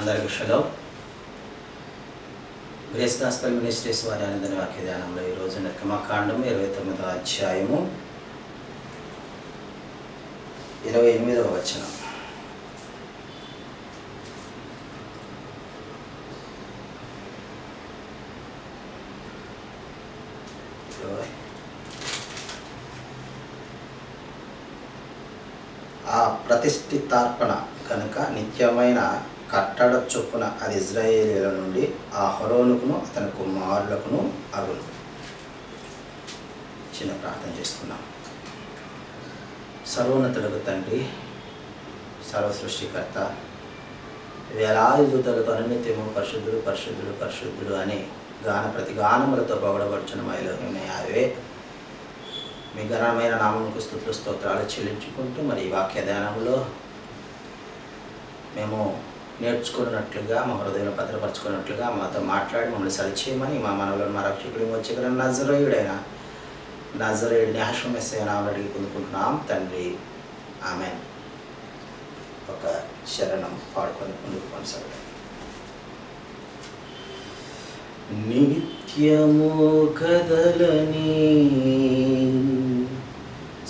అందరికీ shalom. Grace gospel ministries వారి ఆనందన వాక్య ధ్యానంలో ఈరోజు నిర్గమకాండము 29వ అధ్యాయము 28వ వచనం. ఆ ప్రతిష్ఠితార్పణ కనుక నిత్యమైన కట్టడ చొప్పున అది ఇజ్రాయేలీల నుండి అహరోనుకును అతని కుమారులకును అగును. చిన్న ప్రార్థన చేసుకున్నాం. సర్వోన్నతులకు తండ్రి, సర్వ సృష్టికర్త, వేలాది దూతలతో అనునిత్యము పరిశుద్ధుడు పరిశుద్ధుడు పరిశుద్ధుడు అని ప్రతి గానములతో పొగడబడుచున్న మైలోహిమ యావే, మీ ఘనమైన నామముకు స్తుతులు స్తోత్రాలు చెల్లించుకుంటూ మరి ఈ వాక్య ధ్యానంలో మేము నేర్చుకున్నట్లుగా మా హృదయంలో భద్రపరచుకున్నట్లుగా మాతో మాట్లాడి మమ్మల్ని సరిచేయమని మా మనవులను మా రక్షకుడు వచ్చి నజరేయుడిని యెహోషువ నామములో అడిగి పొందుకుంటున్నాం తండ్రి, ఆమేన్. ఒక శరణం పాడుకొని ముందుకు కొనసాగుతాం. నిత్యము కదలని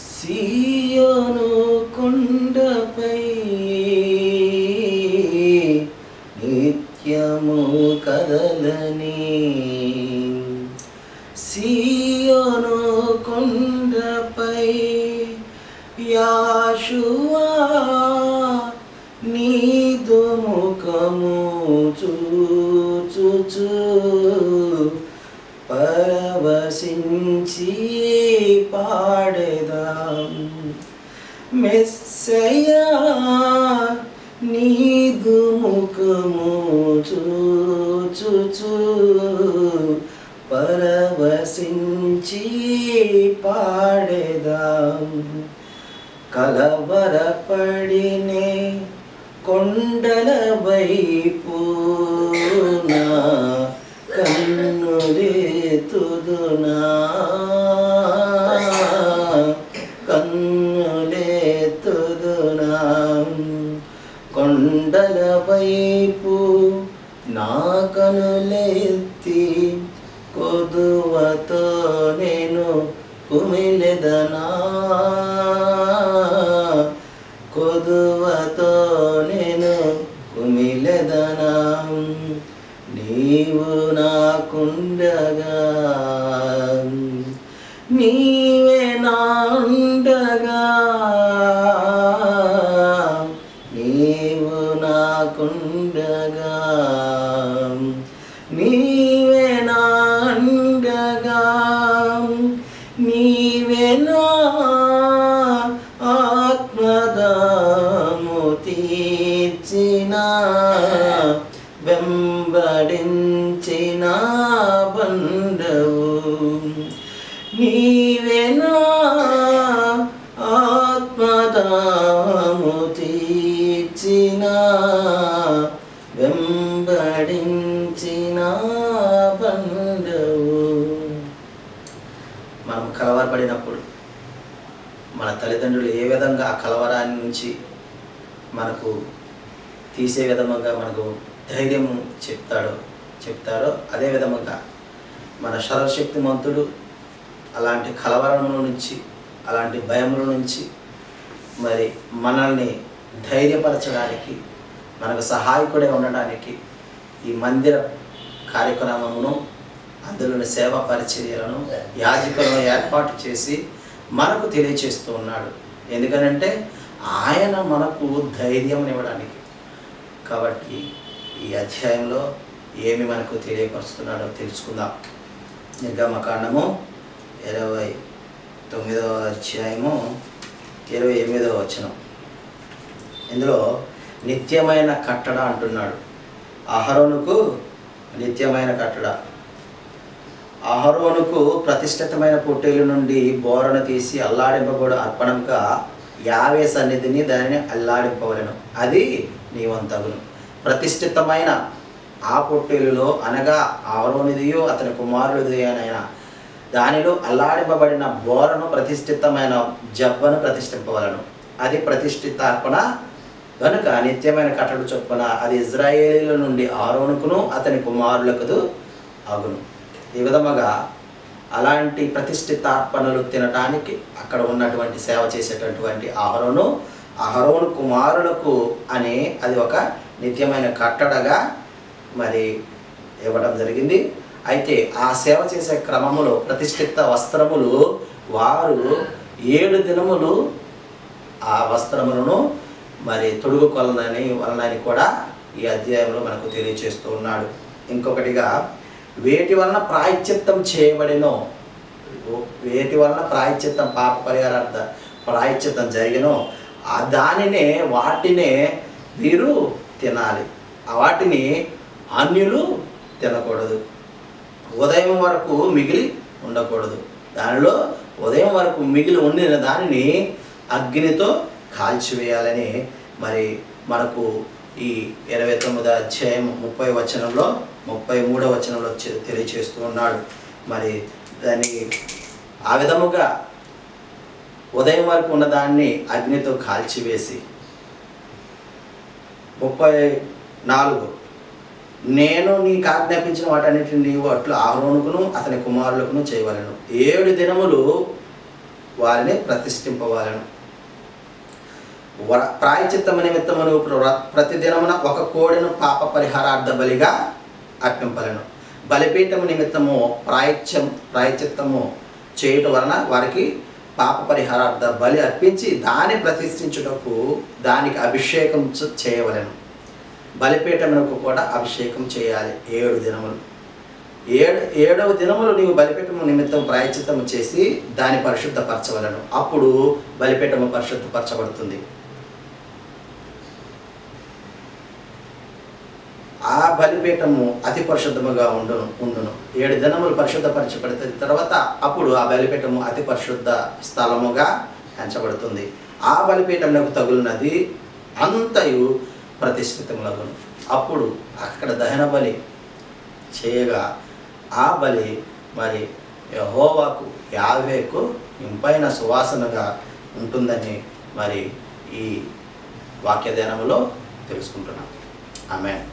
సీయోను కొండపై, నిత్యము కదలని సీయోను కొండపై యెహోషువా నీదు ముఖము చూచుచు పరవశించి పాడెదాం. మెస్సయ్యా నీదు ముఖము చూచుచు పరవశించి పాడెదాం. కలవరపడినే కొండల వైపు నా కన్నులెత్తుదునా, కన్నులెత్తుదునా. కొండల వైపు నా కనులెత్తి కొదువతో నేను కుమిలెదనా, కొదువతో నేను కుమిలెదనా. నీవు నాకుండగా, నీవే నాండగా, నీవు నాకుండగా, నీవే నాండగా. నీవే నా ఆత్మదాము తీర్చిన వెంబడించిన బండవు. నీవే నా ఆత్మదాము తీర్చిన వెంబడించిన బండవు. మనం కలవరపడినప్పుడు మన తల్లిదండ్రులు ఏ విధంగా ఆ కలవరాన్ని నుంచి మనకు తీసే విధముగా మనకు ధైర్యం చెప్తారో అదే విధముగా మన సర్వశక్తిమంతుడు అలాంటి కలవరముల నుంచి, అలాంటి భయముల నుంచి మరి మనల్ని ధైర్యపరచడానికి, మనకు సహాయకుడే ఉండడానికి ఈ మందిర కార్యక్రమమును, అందులోని సేవా పరిచర్యలను యాజకులను ఏర్పాటు చేసి మనకు తెలియచేస్తూ ఉన్నాడు. ఎందుకనంటే ఆయన మనకు ధైర్యం ఇవ్వడానికి. కాబట్టి ఈ అధ్యాయంలో ఏమి మనకు తెలియపరుస్తున్నాడో తెలుసుకుందాం. నిర్గమకాండము 29వ అధ్యాయము 28వ వచనం. ఇందులో నిత్యమైన కట్టడ అంటున్నాడు. అహరోనుకు నిత్యమైన కట్టడ. అహరోనుకు ప్రతిష్ఠితమైన పొట్టేలు నుండి బోరను తీసి అల్లాడింపబడు అర్పణంగా యావే సన్నిధిని దానిని అల్లాడింపవలెను, అది నీ వంతగును. ప్రతిష్ఠితమైన ఆ పొట్టేలులో అనగా అహరోనిదియో అతని కుమారుడిదియోనైనా దానిలో అల్లాడింపబడిన బోరను ప్రతిష్ఠితమైన జబ్బను ప్రతిష్ఠింపవలను. అది ప్రతిష్ఠితార్పణ కనుక నిత్యమైన కట్టడి చొప్పున అది ఇజ్రాయేలీల నుండి ఆరోనుకును అతని కుమారులకు అగును. ఈ విధముగా అలాంటి ప్రతిష్ఠితార్పణలు తినటానికి అక్కడ ఉన్నటువంటి సేవ చేసేటటువంటి అహరోను కుమారులకు అని అది ఒక నిత్యమైన కట్టడగా మరి ఇవ్వడం జరిగింది. అయితే ఆ సేవ చేసే క్రమములో ప్రతిష్ఠిత వస్త్రములు వారు 7 దినములు ఆ వస్త్రములను మరి తొడుగుకొలనని వలనని కూడా ఈ అధ్యాయంలో మనకు తెలియచేస్తూ ఉన్నాడు. ఇంకొకటిగా వేటి వలన ప్రాయశ్చిత్తం చేయబడినో, వేటి వలన ప్రాయశ్చిత్తం పాప పరిహారార్థ ప్రాయశ్చిత్తం జరిగినో వాటినే వీరు తినాలి, వాటిని అన్యులు తినకూడదు. ఉదయం వరకు మిగిలి ఉండకూడదు. దానిలో ఉదయం వరకు మిగిలి ఉండిన దానిని అగ్నితో కాల్చివేయాలని మరి మనకు ఈ 29వ అధ్యాయం 30వ వచనంలో 33వ వచనంలో తెలియచేస్తూ ఉన్నాడు. మరి దాన్ని ఆ విధముగా ఉదయం వరకు ఉన్నదాన్ని అగ్నితో కాల్చివేసి 34 నేను నీకు ఆజ్ఞాపించిన వాటన్నిటిని నీవు అట్లు అహరోనుకును అతని కుమారులకును చేయవలెను. 7 దినములు వారిని ప్రతిష్ఠింపవలెను. ప్రాయశ్చిత్తము నిమిత్తము నువ్వు ప్రతిదినమున ఒక కోడెను పాప పరిహారార్థ బలిగా అర్పింపలేను. బలిపీఠము నిమిత్తము ప్రాయశ్చిత్తము చేయటం వలన వారికి పాప పరిహారార్థ బలి అర్పించి దాన్ని ప్రతిష్ఠించుటకు దానికి అభిషేకం చేయవలెను. బలిపీఠమునకు కూడా అభిషేకం చేయాలి 7 దినములు. 7వ దినములు నీవు బలిపీఠము నిమిత్తం ప్రాయశ్చిత్తము చేసి దాన్ని పరిశుద్ధపరచవలను. అప్పుడు బలిపీఠము పరిశుద్ధపరచబడుతుంది. ఆ బలిపీఠము అతి పరిశుద్ధముగా ఉండును. 7 దినములు పరిశుద్ధపరచబడిన తర్వాత అప్పుడు ఆ బలిపీఠము అతి పరిశుద్ధ స్థలముగా ఎంచబడుతుంది. ఆ బలిపీఠమునకు తగులున్నది అంతయు ప్రతిష్ఠితములగును. అప్పుడు అక్కడ దహన బలి చేయగా ఆ బలి మరి యెహోవాకు యావేకు ఇంపైన సువాసనగా ఉంటుందని మరి ఈ వాక్య ధ్యానములో తెలుసుకుంటున్నాం. ఆమేన్.